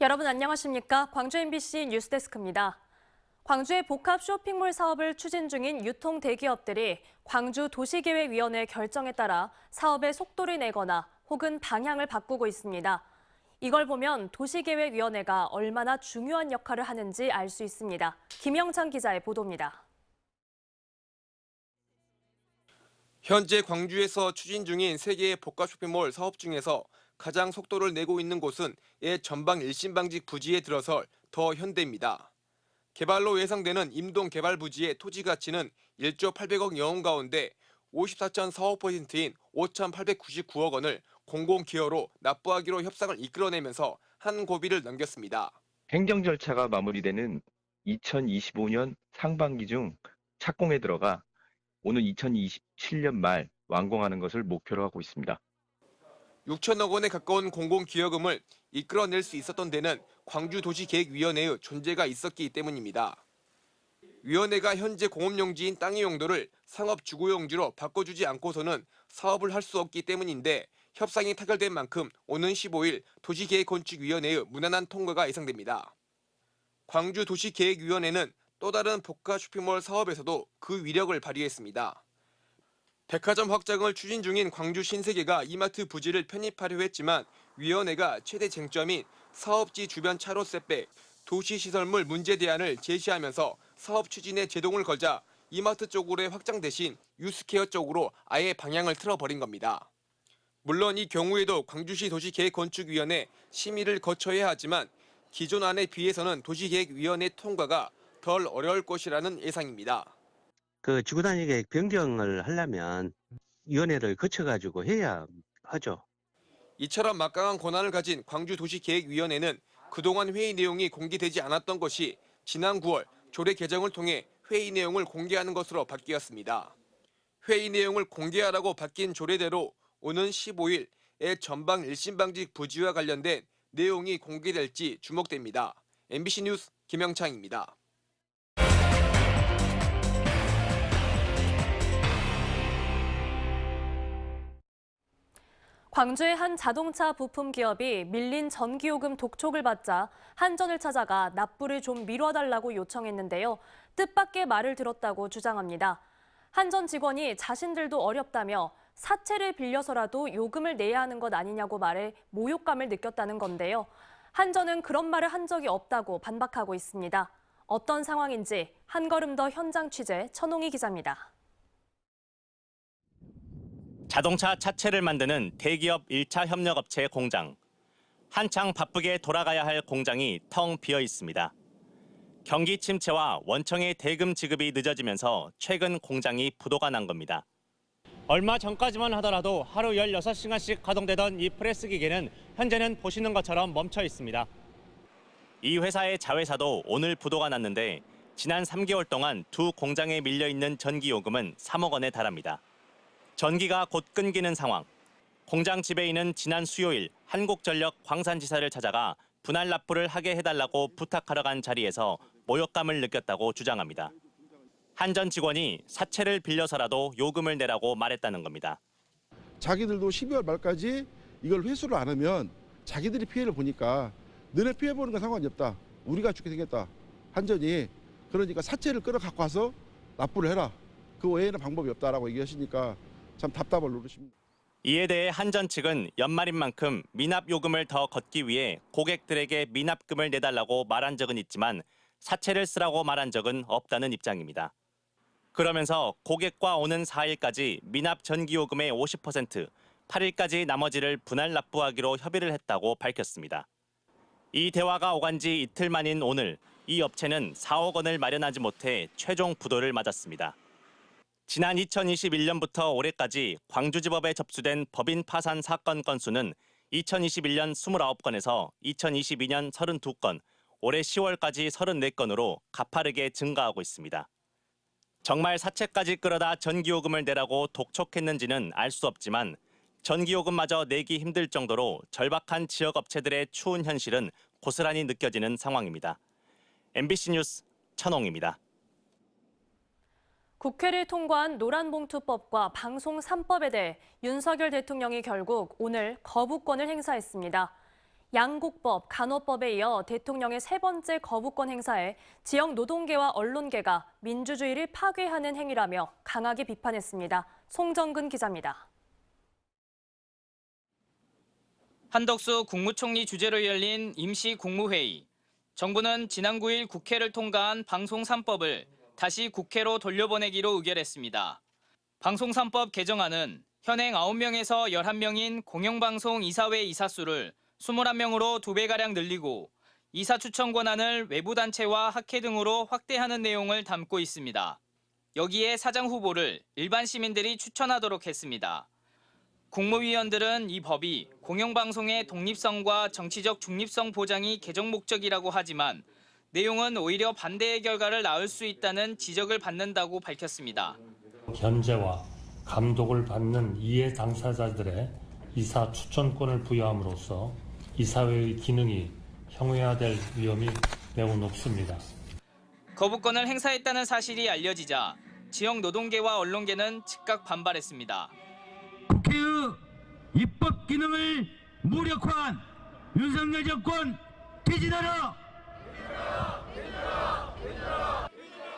여러분 안녕하십니까? 광주 MBC 뉴스데스크입니다. 광주의 복합 쇼핑몰 사업을 추진 중인 유통 대기업들이 광주 도시계획위원회 결정에 따라 사업의 속도를 내거나 혹은 방향을 바꾸고 있습니다. 이걸 보면 도시계획위원회가 얼마나 중요한 역할을 하는지 알 수 있습니다. 김영창 기자의 보도입니다. 현재 광주에서 추진 중인 3개의 복합 쇼핑몰 사업 중에서 가장 속도를 내고 있는 곳은 옛 전방 일신방직 부지에 들어설 더 현대입니다. 개발로 예상되는 임동 개발 부지의 토지 가치는 1조 800억 여 원 가운데 54.45%인 5,899억 원을 공공기여로 납부하기로 협상을 이끌어내면서 한 고비를 넘겼습니다. 행정 절차가 마무리되는 2025년 상반기 중 착공에 들어가 오는 2027년 말 완공하는 것을 목표로 하고 있습니다. 6천억 원에 가까운 공공기여금을 이끌어낼 수 있었던 데는 광주도시계획위원회의 존재가 있었기 때문입니다. 위원회가 현재 공업용지인 땅의 용도를 상업주거용지로 바꿔주지 않고서는 사업을 할 수 없기 때문인데 협상이 타결된 만큼 오는 15일 도시계획건축위원회의 무난한 통과가 예상됩니다. 광주도시계획위원회는 또 다른 복합 쇼핑몰 사업에서도 그 위력을 발휘했습니다. 백화점 확장을 추진 중인 광주 신세계가 이마트 부지를 편입하려 했지만 위원회가 최대 쟁점인 사업지 주변 차로 셋백, 도시시설물 문제 대안을 제시하면서 사업 추진에 제동을 걸자 이마트 쪽으로의 확장 대신 유스케어 쪽으로 아예 방향을 틀어버린 겁니다. 물론 이 경우에도 광주시 도시계획건축위원회 심의를 거쳐야 하지만 기존 안에 비해서는 도시계획위원회 통과가 덜 어려울 것이라는 예상입니다. 지구단위 계획 변경을 하려면 위원회를 거쳐가지고 해야 하죠. 이처럼 막강한 권한을 가진 광주도시계획위원회는 그동안 회의 내용이 공개되지 않았던 것이 지난 9월 조례 개정을 통해 회의 내용을 공개하는 것으로 바뀌었습니다. 회의 내용을 공개하라고 바뀐 조례대로 오는 15일 애 전방 일신방직 부지와 관련된 내용이 공개될지 주목됩니다. MBC 뉴스 김영창입니다. 광주의 한 자동차 부품 기업이 밀린 전기요금 독촉을 받자 한전을 찾아가 납부를 좀 미뤄달라고 요청했는데요. 뜻밖의 말을 들었다고 주장합니다. 한전 직원이 자신들도 어렵다며 사채를 빌려서라도 요금을 내야 하는 것 아니냐고 말해 모욕감을 느꼈다는 건데요. 한전은 그런 말을 한 적이 없다고 반박하고 있습니다. 어떤 상황인지 한 걸음 더 현장 취재 천홍희 기자입니다. 자동차 차체를 만드는 대기업 1차 협력업체 공장. 한창 바쁘게 돌아가야 할 공장이 텅 비어 있습니다. 경기 침체와 원청의 대금 지급이 늦어지면서 최근 공장이 부도가 난 겁니다. 얼마 전까지만 하더라도 하루 16시간씩 가동되던 이 프레스 기계는 현재는 보시는 것처럼 멈춰 있습니다. 이 회사의 자회사도 오늘 부도가 났는데 지난 3개월 동안 두 공장에 밀려 있는 전기 요금은 3억 원에 달합니다. 전기가 곧 끊기는 상황. 공장 지배인은 지난 수요일 한국전력 광산지사를 찾아가 분할 납부를 하게 해달라고 부탁하러 간 자리에서 모욕감을 느꼈다고 주장합니다. 한전 직원이 사채를 빌려서라도 요금을 내라고 말했다는 겁니다. 자기들도 12월 말까지 이걸 회수를 안 하면 자기들이 피해를 보니까 너네 피해 보는 건 상관이 없다. 우리가 죽게 생겼다. 한전이 그러니까 사채를 끌어갖고 와서 납부를 해라. 그 외에는 방법이 없다라고 얘기하시니까 참 답답을 누르십니다. 이에 대해 한전 측은 연말인 만큼 미납 요금을 더 걷기 위해 고객들에게 미납금을 내달라고 말한 적은 있지만 사채를 쓰라고 말한 적은 없다는 입장입니다. 그러면서 고객과 오는 4일까지 미납 전기요금의 50%, 8일까지 나머지를 분할 납부하기로 협의를 했다고 밝혔습니다. 이 대화가 오간 지 이틀 만인 오늘 이 업체는 4억 원을 마련하지 못해 최종 부도를 맞았습니다. 지난 2021년부터 올해까지 광주지법에 접수된 법인 파산 사건 건수는 2021년 29건에서 2022년 32건, 올해 10월까지 34건으로 가파르게 증가하고 있습니다. 정말 사채까지 끌어다 전기요금을 내라고 독촉했는지는 알 수 없지만 전기요금마저 내기 힘들 정도로 절박한 지역업체들의 추운 현실은 고스란히 느껴지는 상황입니다. MBC 뉴스 천홍입니다. 국회를 통과한 노란봉투법과 방송 3법에 대해 윤석열 대통령이 결국 오늘 거부권을 행사했습니다. 양곡법, 간호법에 이어 대통령의 세 번째 거부권 행사에 지역 노동계와 언론계가 민주주의를 파괴하는 행위라며 강하게 비판했습니다. 송정근 기자입니다. 한덕수 국무총리 주재로 열린 임시 국무회의. 정부는 지난 9일 국회를 통과한 방송 3법을 다시 국회로 돌려보내기로 의결했습니다. 방송 3법 개정안은 현행 9명에서 11명인 공영방송 이사회 이사수를 21명으로 2배가량 늘리고 이사 추천 권한을 외부단체와 학회 등으로 확대하는 내용을 담고 있습니다. 여기에 사장 후보를 일반 시민들이 추천하도록 했습니다. 국무위원들은 이 법이 공영방송의 독립성과 정치적 중립성 보장이 개정 목적이라고 하지만 내용은 오히려 반대의 결과를 낳을 수 있다는 지적을 받는다고 밝혔습니다. 견제와 감독을 받는 이해 당사자들의 이사 추천권을 부여함으로써 이사회의 기능이 형해화될 위험이 매우 높습니다. 거부권을 행사했다는 사실이 알려지자 지역 노동계와 언론계는 즉각 반발했습니다. 국회의 입법 기능을 무력화한 윤석열 정권 퇴진하라!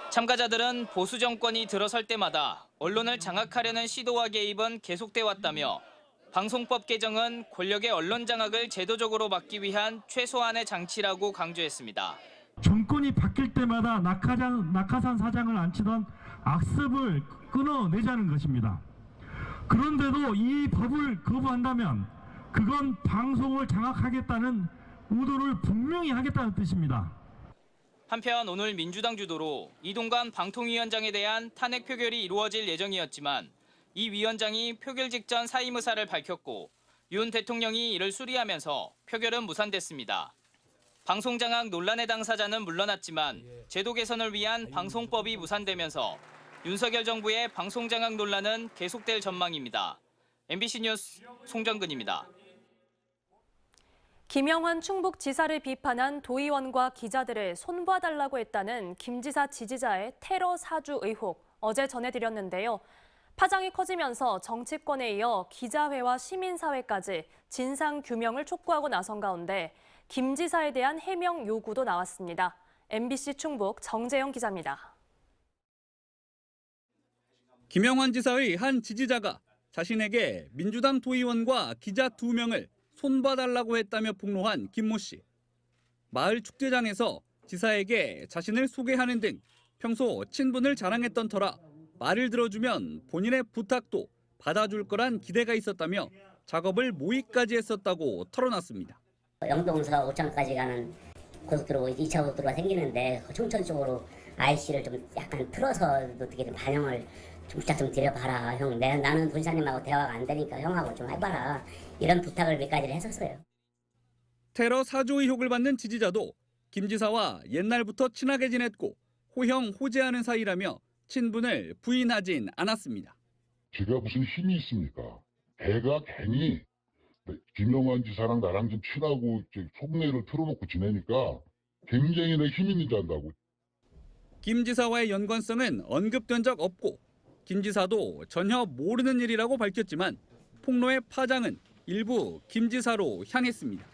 참가자들은 보수 정권이 들어설 때마다 언론을 장악하려는 시도와 개입은 계속돼 왔다며 방송법 개정은 권력의 언론 장악을 제도적으로 막기 위한 최소한의 장치라고 강조했습니다. 정권이 바뀔 때마다 낙하산 사장을 안치던 악습을 끊어내자는 것입니다. 그런데도 이 법을 거부한다면 그건 방송을 장악하겠다는 의도를 분명히 하겠다는 뜻입니다. 한편 오늘 민주당 주도로 이동관 방통위원장에 대한 탄핵 표결이 이루어질 예정이었지만 이 위원장이 표결 직전 사임 의사를 밝혔고 윤 대통령이 이를 수리하면서 표결은 무산됐습니다. 방송 장악 논란의 당사자는 물러났지만 제도 개선을 위한 방송법이 무산되면서 윤석열 정부의 방송 장악 논란은 계속될 전망입니다. MBC 뉴스 송정근입니다. 김영환 충북지사를 비판한 도의원과 기자들을 손봐달라고 했다는 김 지사 지지자의 테러 사주 의혹 어제 전해드렸는데요. 파장이 커지면서 정치권에 이어 기자회와 시민사회까지 진상규명을 촉구하고 나선 가운데 김 지사에 대한 해명 요구도 나왔습니다. MBC 충북 정재영 기자입니다. 김영환 지사의 한 지지자가 자신에게 민주당 도의원과 기자 2명을 손봐달라고 했다며 폭로한 김모 씨. 마을 축제장에서 지사에게 자신을 소개하는 등 평소 친분을 자랑했던 터라 말을 들어주면 본인의 부탁도 받아줄 거란 기대가 있었다며 작업을 모의까지 했었다고 털어놨습니다. 영동에서 오창까지 가는 고속도로 2차 고속도로가 생기는데 춘천 쪽으로 IC를 좀 약간 틀어서 어떻게 좀 반영을 좀 부탁 좀 드려봐라. 형, 나는 본사님하고 대화가 안 되니까 형하고 좀 해봐라. 이런 부탁을 몇 가지를 했었어요. 테러 사주 의혹을 받는 지지자도 김 지사와 옛날부터 친하게 지냈고 호형 호재하는 사이라며 친분을 부인하진 않았습니다. 제가 무슨 힘이 있습니까? 걔가 괜히 김영환 지사랑 나랑 좀 친하고 속내를 틀어놓고 지내니까 굉장히 내 힘 있는 줄 안다고. 김 지사와의 연관성은 언급된 적 없고 김 지사도 전혀 모르는 일이라고 밝혔지만 폭로의 파장은 일부 김 지사로 향했습니다.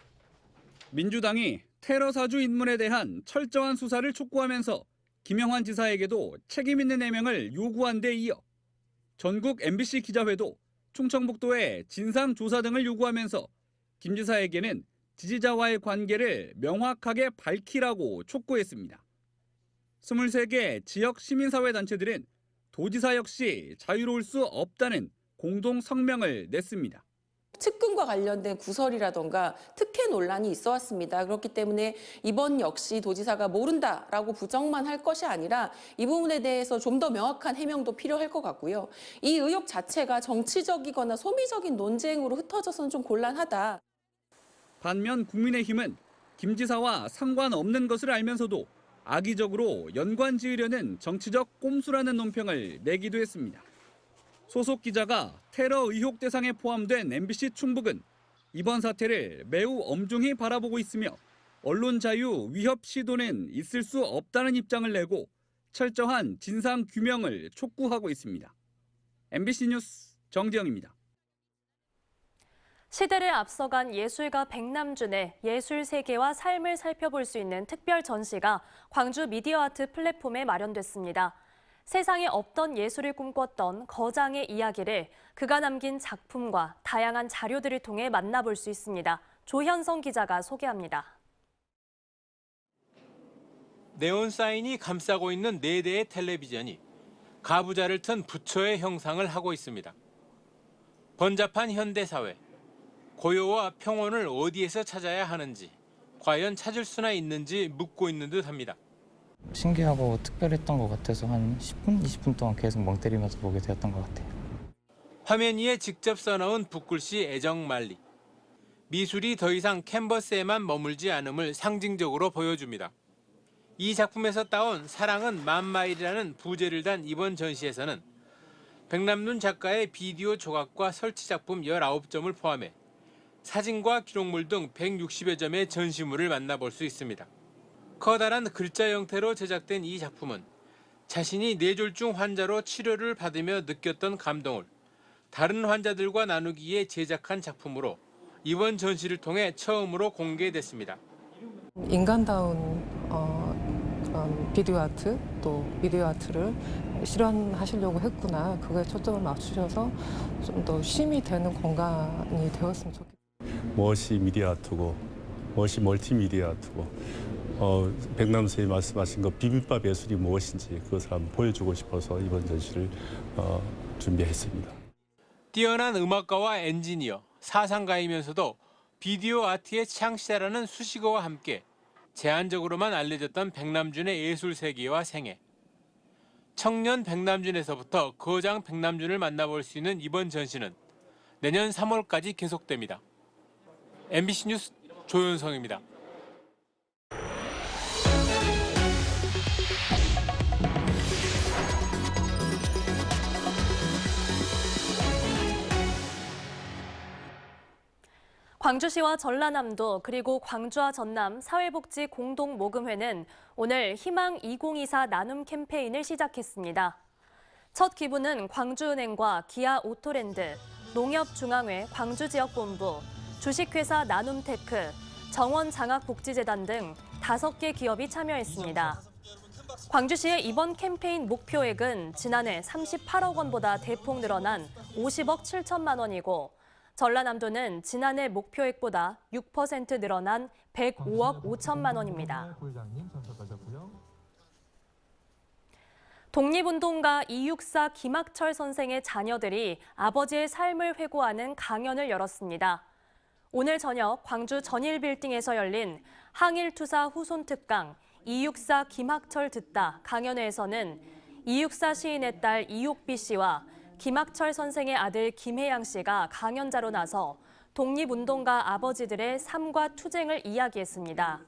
민주당이 테러 사주 인물에 대한 철저한 수사를 촉구하면서 김영환 지사에게도 책임 있는 해명을 요구한 데 이어 전국 MBC 기자회도 충청북도에 진상조사 등을 요구하면서 김 지사에게는 지지자와의 관계를 명확하게 밝히라고 촉구했습니다. 23개 지역 시민사회 단체들은 도지사 역시 자유로울 수 없다는 공동 성명을 냈습니다. 측근과 관련된 구설이라던가 특혜 논란이 있어 왔습니다. 그렇기 때문에 이번 역시 도지사가 모른다라고 부정만 할 것이 아니라 이 부분에 대해서 좀 더 명확한 해명도 필요할 것 같고요. 이 의혹 자체가 정치적이거나 소비적인 논쟁으로 흩어져서는 좀 곤란하다. 반면 국민의힘은 김 지사와 상관없는 것을 알면서도 악의적으로 연관 지으려는 정치적 꼼수라는 논평을 내기도 했습니다. 소속 기자가 테러 의혹 대상에 포함된 MBC 충북은 이번 사태를 매우 엄중히 바라보고 있으며 언론 자유 위협 시도는 있을 수 없다는 입장을 내고 철저한 진상 규명을 촉구하고 있습니다. MBC 뉴스 정재영입니다. 시대를 앞서간 예술가 백남준의 예술 세계와 삶을 살펴볼 수 있는 특별 전시가 광주 미디어 아트 플랫폼에 마련됐습니다. 세상에 없던 예술을 꿈꿨던 거장의 이야기를 그가 남긴 작품과 다양한 자료들을 통해 만나볼 수 있습니다. 조현성 기자가 소개합니다. 네온 사인이 감싸고 있는 4대의 텔레비전이 가부좌를 튼 부처의 형상을 하고 있습니다. 번잡한 현대사회, 고요와 평온을 어디에서 찾아야 하는지, 과연 찾을 수나 있는지 묻고 있는 듯합니다. 신기하고 특별했던 것 같아서 한 10분, 20분 동안 계속 멍 때리면서 보게 되었던 것 같아요. 화면 위에 직접 써놓은 붓글씨 애정말리. 미술이 더 이상 캔버스에만 머물지 않음을 상징적으로 보여줍니다. 이 작품에서 따온 사랑은 만마일이라는 부제를 단 이번 전시에서는 백남준 작가의 비디오 조각과 설치 작품 19점을 포함해 사진과 기록물 등 160여 점의 전시물을 만나볼 수 있습니다. 커다란 글자 형태로 제작된 이 작품은 자신이 뇌졸중 환자로 치료를 받으며 느꼈던 감동을 다른 환자들과 나누기에 제작한 작품으로 이번 전시를 통해 처음으로 공개됐습니다. 인간다운 그런 비디오 아트 또 미디어 아트를 실현하시려고 했구나. 그거에 초점을 맞추셔서 좀 더 쉼이 되는 공간이 되었으면 좋겠다. 무엇이 미디어 아트고 무엇이 멀티미디어 아트고 백남 선생님이 말씀하신 것 비빔밥 예술이 무엇인지 그것을 한번 보여주고 싶어서 이번 전시를 준비했습니다. 뛰어난 음악가와 엔지니어, 사상가이면서도 비디오 아트의 창시자라는 수식어와 함께 제한적으로만 알려졌던 백남준의 예술 세계와 생애. 청년 백남준에서부터 거장 백남준을 만나볼 수 있는 이번 전시는 내년 3월까지 계속됩니다. MBC 뉴스 조윤성입니다. 광주시와 전라남도 그리고 광주와 전남 사회복지 공동모금회는 오늘 희망 2024 나눔 캠페인을 시작했습니다. 첫 기부는 광주은행과 기아 오토랜드, 농협중앙회 광주지역본부, 주식회사 나눔테크, 정원장학복지재단 등 5개 기업이 참여했습니다. 광주시의 이번 캠페인 목표액은 지난해 38억 원보다 대폭 늘어난 50억 7천만 원이고 전라남도는 지난해 목표액보다 6% 늘어난 105억 5천만 원입니다. 독립운동가 이육사 김학철 선생의 자녀들이 아버지의 삶을 회고하는 강연을 열었습니다. 오늘 저녁 광주 전일빌딩에서 열린 항일투사 후손 특강 이육사 김학철 듣다 강연회에서는 이육사 시인의 딸 이옥비 씨와 김학철 선생의 아들 김혜양 씨가 강연자로 나서 독립운동가 아버지들의 삶과 투쟁을 이야기했습니다.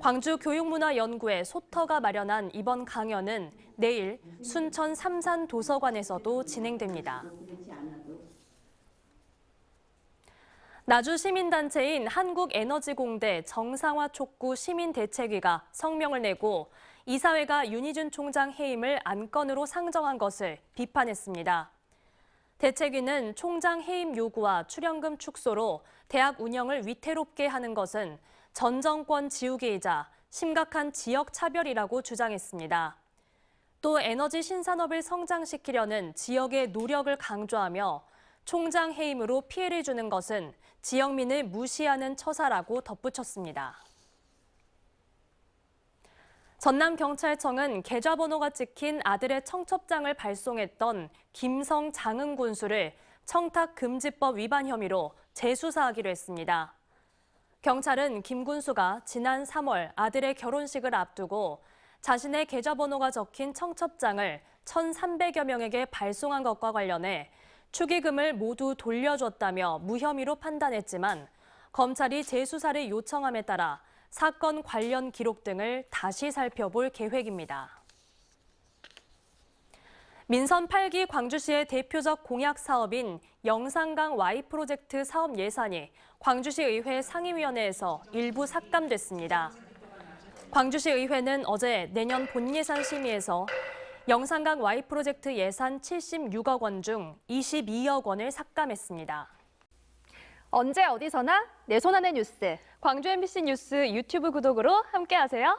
광주교육문화연구회 소터가 마련한 이번 강연은 내일 순천 삼산도서관에서도 진행됩니다. 나주 시민단체인 한국에너지공대 정상화 촉구 시민대책위가 성명을 내고 이사회가 윤희준 총장 해임을 안건으로 상정한 것을 비판했습니다. 대책위는 총장 해임 요구와 출연금 축소로 대학 운영을 위태롭게 하는 것은 전 정권 지우개이자 심각한 지역 차별이라고 주장했습니다. 또 에너지 신산업을 성장시키려는 지역의 노력을 강조하며 총장 해임으로 피해를 주는 것은 지역민을 무시하는 처사라고 덧붙였습니다. 전남경찰청은 계좌번호가 찍힌 아들의 청첩장을 발송했던 김성 장흥 군수를 청탁금지법 위반 혐의로 재수사하기로 했습니다. 경찰은 김 군수가 지난 3월 아들의 결혼식을 앞두고 자신의 계좌번호가 적힌 청첩장을 1,300여 명에게 발송한 것과 관련해 축의금을 모두 돌려줬다며 무혐의로 판단했지만 검찰이 재수사를 요청함에 따라 사건 관련 기록 등을 다시 살펴볼 계획입니다. 민선 8기 광주시의 대표적 공약 사업인 영산강 Y 프로젝트 사업 예산이 광주시 의회 상임위원회에서 일부 삭감됐습니다. 광주시 의회는 어제 내년 본예산 심의에서 영산강 Y 프로젝트 예산 76억 원 중 22억 원을 삭감했습니다. 언제 어디서나 내 손 안의 뉴스. 광주 MBC 뉴스 유튜브 구독으로 함께하세요.